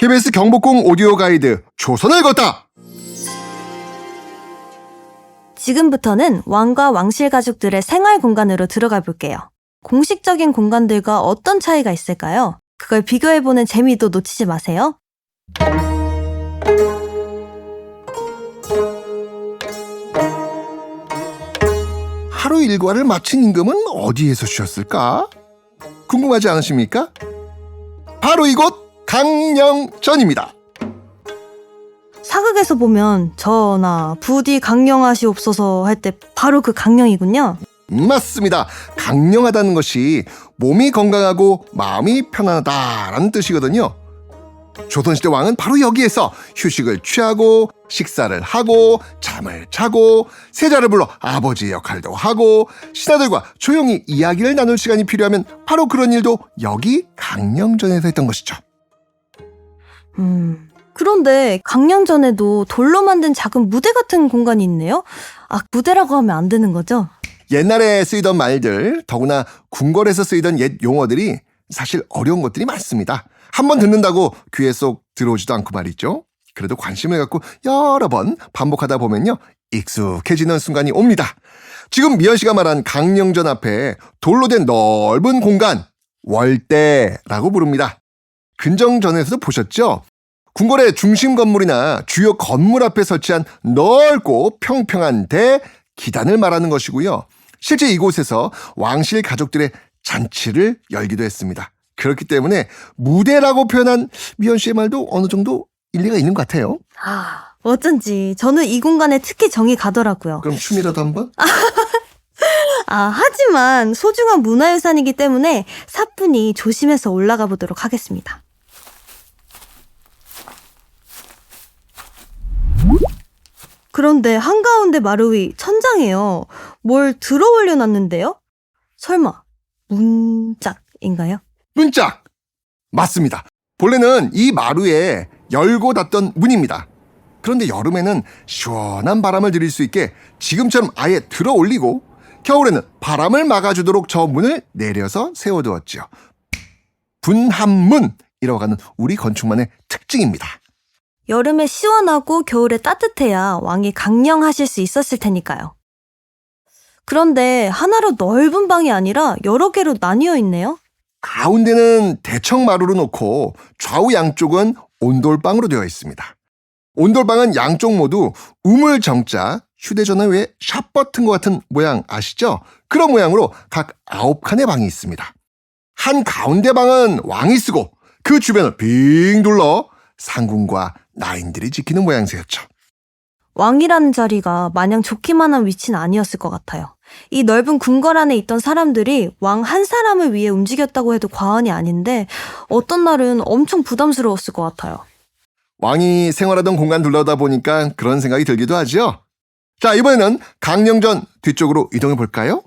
KBS 경복궁 오디오 가이드 조선을 걷다! 지금부터는 왕과 왕실 가족들의 생활 공간으로 들어가 볼게요. 공식적인 공간들과 어떤 차이가 있을까요? 그걸 비교해보는 재미도 놓치지 마세요. 하루 일과를 마친 임금은 어디에서 쉬었을까? 궁금하지 않으십니까? 바로 이곳 강령전입니다. 사극에서 보면 전하 부디 강령하시옵소서 할 때 바로 그 강령이군요. 맞습니다. 강령하다는 것이 몸이 건강하고 마음이 편안하다라는 뜻이거든요. 조선시대 왕은 바로 여기에서 휴식을 취하고 식사를 하고 잠을 자고 세자를 불러 아버지 역할도 하고 신하들과 조용히 이야기를 나눌 시간이 필요하면 바로 그런 일도 여기 강령전에서 했던 것이죠. 그런데 강령전에도 돌로 만든 작은 무대 같은 공간이 있네요? 무대라고 하면 안 되는 거죠? 옛날에 쓰이던 말들, 더구나 궁궐에서 쓰이던 옛 용어들이 사실 어려운 것들이 많습니다. 한번 듣는다고 귀에 쏙 들어오지도 않고 말이죠. 그래도 관심을 갖고 여러 번 반복하다 보면요, 익숙해지는 순간이 옵니다. 지금 미연 씨가 말한 강령전 앞에 돌로 된 넓은 공간, 월대라고 부릅니다. 근정전에서도 보셨죠? 궁궐의 중심 건물이나 주요 건물 앞에 설치한 넓고 평평한 대, 기단을 말하는 것이고요. 실제 이곳에서 왕실 가족들의 잔치를 열기도 했습니다. 그렇기 때문에 무대라고 표현한 미연 씨의 말도 어느 정도 일리가 있는 것 같아요. 어쩐지 저는 이 공간에 특히 정이 가더라고요. 그럼 춤이라도 한번? 하지만 소중한 문화유산이기 때문에 사뿐히 조심해서 올라가 보도록 하겠습니다. 그런데 한가운데 마루 위 천장에요. 뭘 들어 올려놨는데요? 설마 문짝인가요? 문짝! 맞습니다. 본래는 이 마루에 열고 닫던 문입니다. 그런데 여름에는 시원한 바람을 들일 수 있게 지금처럼 아예 들어 올리고 겨울에는 바람을 막아주도록 저 문을 내려서 세워두었죠. 분한문이라고 하는 우리 건축만의 특징입니다. 여름에 시원하고 겨울에 따뜻해야 왕이 강령하실 수 있었을 테니까요. 그런데 하나로 넓은 방이 아니라 여러 개로 나뉘어 있네요. 가운데는 대청마루로 놓고 좌우 양쪽은 온돌방으로 되어 있습니다. 온돌방은 양쪽 모두 우물정자, 휴대전화 외에 샵 버튼과 같은 모양 아시죠? 그런 모양으로 각 9칸의 방이 있습니다. 한 가운데 방은 왕이 쓰고 그 주변을 빙 둘러 상궁과 나인들이 지키는 모양새였죠. 왕이라는 자리가 마냥 좋기만 한 위치는 아니었을 것 같아요. 이 넓은 궁궐 안에 있던 사람들이 왕 한 사람을 위해 움직였다고 해도 과언이 아닌데 어떤 날은 엄청 부담스러웠을 것 같아요. 왕이 생활하던 공간 둘러다 보니까 그런 생각이 들기도 하죠. 자, 이번에는 강령전 뒤쪽으로 이동해 볼까요?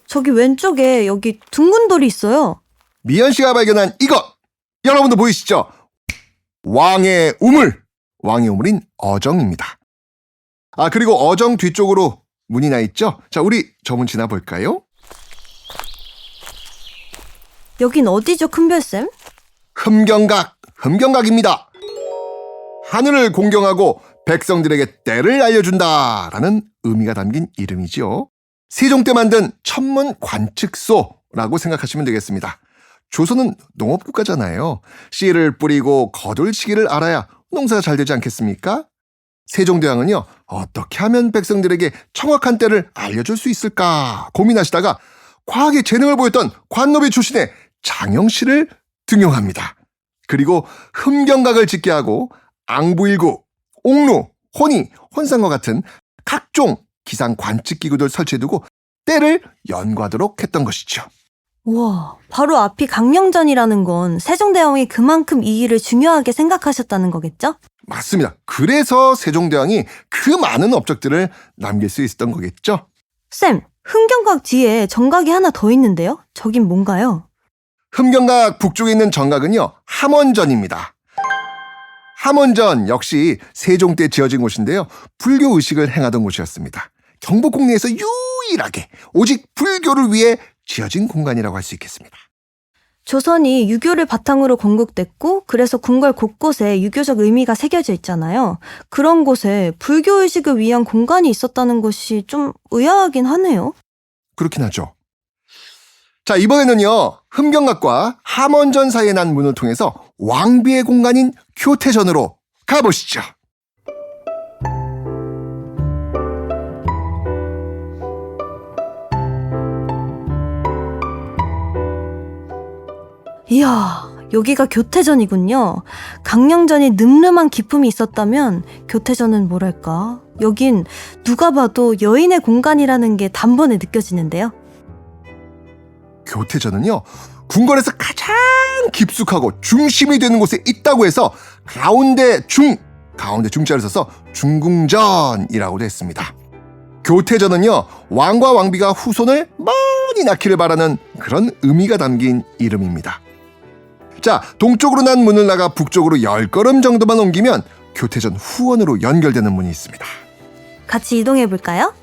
저기 왼쪽에 여기 둥근 돌이 있어요. 미연 씨가 발견한 이것! 여러분도 보이시죠? 왕의 우물! 왕의 우물인 어정입니다. 그리고 어정 뒤쪽으로 문이 나 있죠? 자, 우리 저 문 지나볼까요? 여긴 어디죠, 큰별쌤? 흠경각입니다. 하늘을 공경하고 백성들에게 때를 알려준다라는 의미가 담긴 이름이죠. 세종 때 만든 천문 관측소라고 생각하시면 되겠습니다. 조선은 농업국가잖아요. 씨를 뿌리고 거둘치기를 알아야 농사가 잘 되지 않겠습니까? 세종대왕은요, 어떻게 하면 백성들에게 정확한 때를 알려줄 수 있을까 고민하시다가 과학의 재능을 보였던 관노비 출신의 장영실을 등용합니다. 그리고 흠경각을 짓게 하고 앙부일구, 옥루, 혼이, 혼상과 같은 각종 기상 관측기구들 설치해두고 때를 연구하도록 했던 것이죠. 우와, 바로 앞이 강령전이라는 건 세종대왕이 그만큼 이 일을 중요하게 생각하셨다는 거겠죠? 맞습니다. 그래서 세종대왕이 그 많은 업적들을 남길 수 있었던 거겠죠. 쌤, 흠경각 뒤에 정각이 하나 더 있는데요? 저긴 뭔가요? 흠경각 북쪽에 있는 정각은요, 함원전입니다. 함원전 역시 세종 때 지어진 곳인데요. 불교 의식을 행하던 곳이었습니다. 경복궁 내에서 유일하게 오직 불교를 위해 지어진 공간이라고 할 수 있겠습니다. 조선이 유교를 바탕으로 건국됐고 그래서 궁궐 곳곳에 유교적 의미가 새겨져 있잖아요. 그런 곳에 불교의식을 위한 공간이 있었다는 것이 좀 의아하긴 하네요. 그렇긴 하죠. 자, 이번에는요, 흠경각과 함원전 사이에 난 문을 통해서 왕비의 공간인 교태전으로 가보시죠. 이야, 여기가 교태전이군요. 강령전이 늠름한 기품이 있었다면 교태전은 뭐랄까? 여긴 누가 봐도 여인의 공간이라는 게 단번에 느껴지는데요. 교태전은요, 궁궐에서 가장 깊숙하고 중심이 되는 곳에 있다고 해서 가운데 중자를 써서 중궁전이라고도 했습니다. 교태전은요, 왕과 왕비가 후손을 많이 낳기를 바라는 그런 의미가 담긴 이름입니다. 자, 동쪽으로 난 문을 나가 북쪽으로 10걸음 정도만 옮기면 교태전 후원으로 연결되는 문이 있습니다. 같이 이동해 볼까요?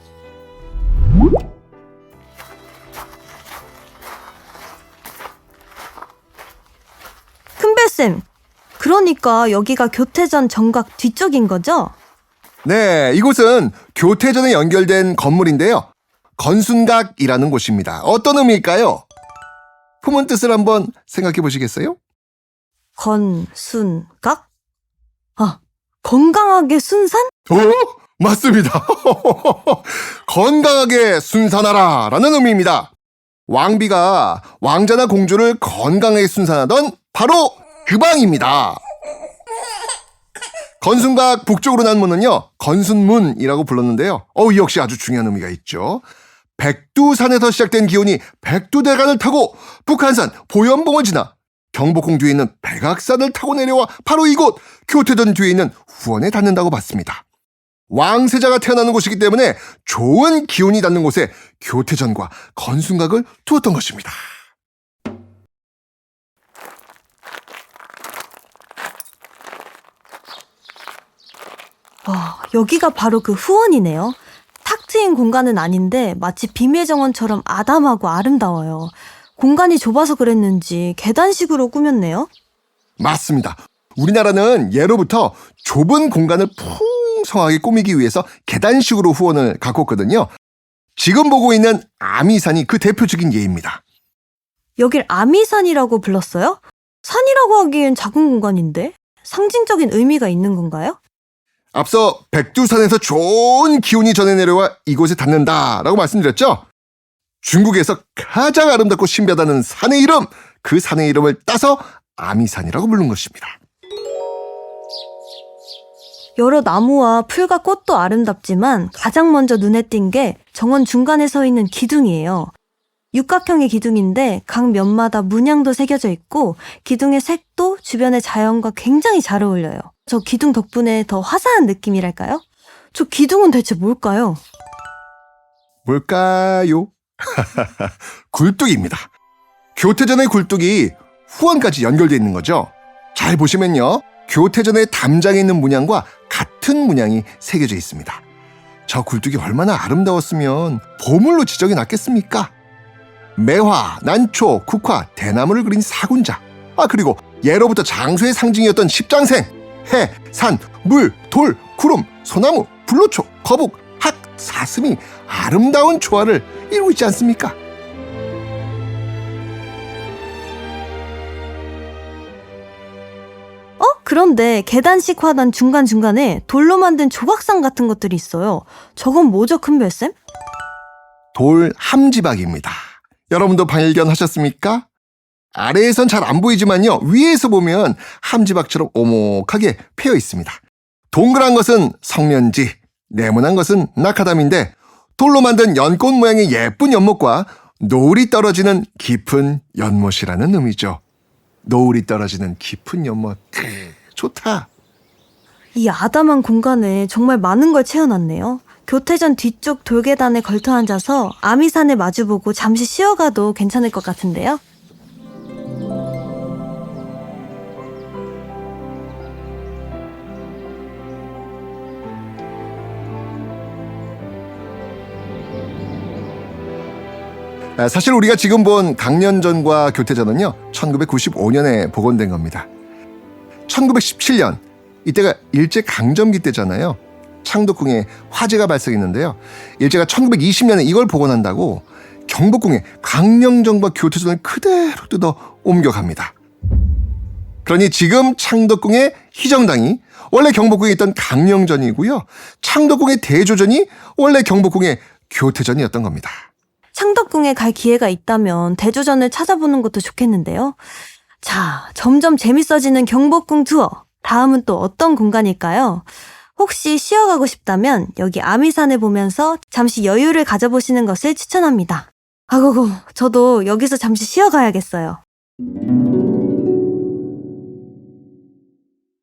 큰별쌤, 그러니까 여기가 교태전 정각 뒤쪽인 거죠? 네, 이곳은 교태전에 연결된 건물인데요. 건순각이라는 곳입니다. 어떤 의미일까요? 품은 뜻을 한번 생각해 보시겠어요? 건순각? 아, 건강하게 순산? 맞습니다. 건강하게 순산하라 라는 의미입니다. 왕비가 왕자나 공주를 건강하게 순산하던 바로 그 방입니다. 건순각 북쪽으로 난 문은요, 건순문이라고 불렀는데요. 이 역시 아주 중요한 의미가 있죠. 백두산에서 시작된 기온이 백두대간을 타고 북한산 보현봉을 지나 경복궁 뒤에 있는 백악산을 타고 내려와 바로 이곳 교태전 뒤에 있는 후원에 닿는다고 봤습니다. 왕세자가 태어나는 곳이기 때문에 좋은 기운이 닿는 곳에 교태전과 건순각을 두었던 것입니다. 와, 여기가 바로 그 후원이네요. 탁 트인 공간은 아닌데 마치 비밀 정원처럼 아담하고 아름다워요. 공간이 좁아서 그랬는지 계단식으로 꾸몄네요. 맞습니다. 우리나라는 예로부터 좁은 공간을 풍성하게 꾸미기 위해서 계단식으로 후원을 가꿨거든요. 지금 보고 있는 아미산이 그 대표적인 예입니다. 여길 아미산이라고 불렀어요? 산이라고 하기엔 작은 공간인데? 상징적인 의미가 있는 건가요? 앞서 백두산에서 좋은 기운이 전해 내려와 이곳에 닿는다라고 말씀드렸죠? 중국에서 가장 아름답고 신비하다는 산의 이름, 그 산의 이름을 따서 아미산이라고 부른 것입니다. 여러 나무와 풀과 꽃도 아름답지만 가장 먼저 눈에 띈 게 정원 중간에 서 있는 기둥이에요. 육각형의 기둥인데 각 면마다 문양도 새겨져 있고 기둥의 색도 주변의 자연과 굉장히 잘 어울려요. 저 기둥 덕분에 더 화사한 느낌이랄까요? 저 기둥은 대체 뭘까요? 뭘까요? 굴뚝입니다. 교태전의 굴뚝이 후원까지 연결되어 있는 거죠. 잘 보시면요, 교태전의 담장에 있는 문양과 같은 문양이 새겨져 있습니다. 저 굴뚝이 얼마나 아름다웠으면 보물로 지정이 났겠습니까? 매화, 난초, 국화, 대나무를 그린 사군자, 그리고 예로부터 장수의 상징이었던 십장생, 해, 산, 물, 돌, 구름, 소나무, 불로초, 거북, 학, 사슴이 아름다운 조화를 이루고 있지 않습니까? 그런데 계단식 화단 중간중간에 돌로 만든 조각상 같은 것들이 있어요. 저건 뭐죠, 큰별쌤? 돌 함지박입니다. 여러분도 발견하셨습니까? 아래에선 잘 안 보이지만요, 위에서 보면 함지박처럼 오목하게 패여 있습니다. 동그란 것은 성년지, 네모난 것은 낙하담인데 돌로 만든 연꽃 모양의 예쁜 연못과 노을이 떨어지는 깊은 연못이라는 의미죠. 노을이 떨어지는 깊은 연못, 좋다. 이 아담한 공간에 정말 많은 걸 채워놨네요. 교태전 뒤쪽 돌계단에 걸터 앉아서 아미산을 마주보고 잠시 쉬어가도 괜찮을 것 같은데요. 사실 우리가 지금 본 강년전과 교태전은요 1995년에 복원된 겁니다. 1917년 이때가 일제강점기 때잖아요. 창덕궁에 화재가 발생했는데요. 일제가 1920년에 이걸 복원한다고 경복궁에 강령전과 교태전을 그대로 뜯어 옮겨갑니다. 그러니 지금 창덕궁의 희정당이 원래 경복궁에 있던 강령전이고요. 창덕궁의 대조전이 원래 경복궁의 교태전이었던 겁니다. 창덕궁에 갈 기회가 있다면 대조전을 찾아보는 것도 좋겠는데요. 자, 점점 재밌어지는 경복궁 투어. 다음은 또 어떤 공간일까요? 혹시 쉬어가고 싶다면 여기 아미산을 보면서 잠시 여유를 가져보시는 것을 추천합니다. 아고고, 저도 여기서 잠시 쉬어가야겠어요.